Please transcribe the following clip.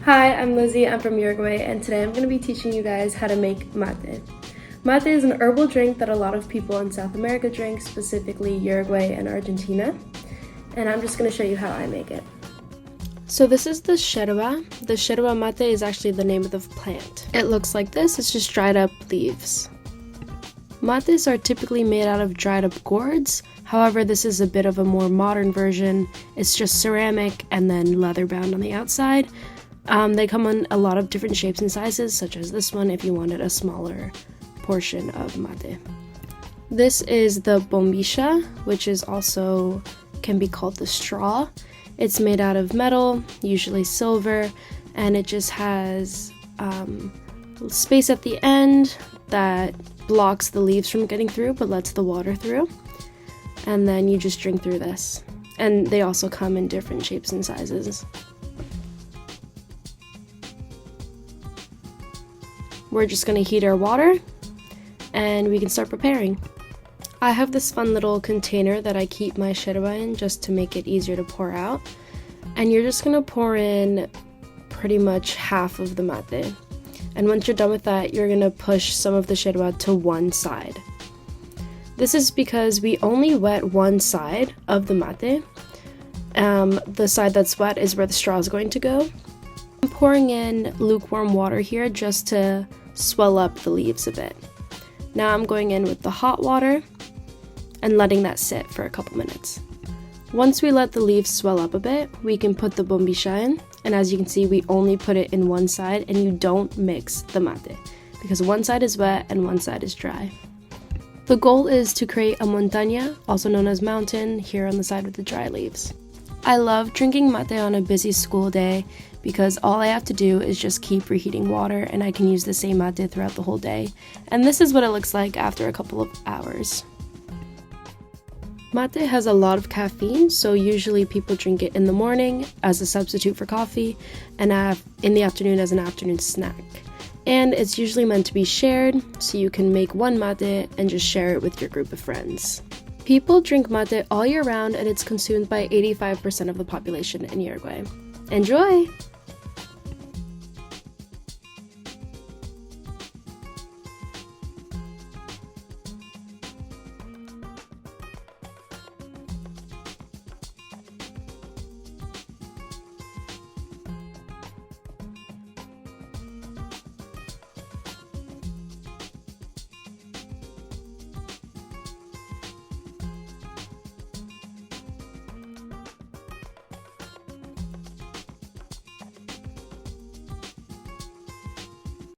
Hi, I'm Lizzie, I'm from Uruguay, and today I'm going to be teaching you guys how to make mate. Mate is an herbal drink that a lot of people in South America drink, specifically Uruguay and Argentina, and I'm just going to show you how I make it. So this is the yerba. The yerba mate is actually the name of the plant. It looks like this, it's just dried up leaves. Mates are typically made out of dried up gourds, however this is a bit of a more modern version. It's just ceramic and then leather bound on the outside. They come in a lot of different shapes and sizes, such as this one if you wanted a smaller portion of mate. This is the bombilla, which is also can be called the straw. It's made out of metal, usually silver, and it just has space at the end that blocks the leaves from getting through but lets the water through. And then you just drink through this. And they also come in different shapes and sizes. We're just going to heat our water and we can start preparing. I have this fun little container that I keep my yerba in just to make it easier to pour out. And you're just going to pour in pretty much half of the mate. And once you're done with that, you're going to push some of the yerba to one side. This is because we only wet one side of the mate. The side that's wet is where the straw is going to go. I'm pouring in lukewarm water here just to swell up the leaves a bit. Now I'm going in with the hot water and letting that sit for a couple minutes. Once we let the leaves swell up a bit, we can put the bombilla in, and as you can see, we only put it in one side and you don't mix the mate because one side is wet and one side is dry. The goal is to create a montaña, also known as mountain, here on the side with the dry leaves. I love drinking mate on a busy school day because all I have to do is just keep reheating water and I can use the same mate throughout the whole day. And this is what it looks like after a couple of hours. Mate has a lot of caffeine, so usually people drink it in the morning as a substitute for coffee and in the afternoon as an afternoon snack. And it's usually meant to be shared, so you can make one mate and just share it with your group of friends. People drink mate all year round and it's consumed by 85% of the population in Uruguay. Enjoy!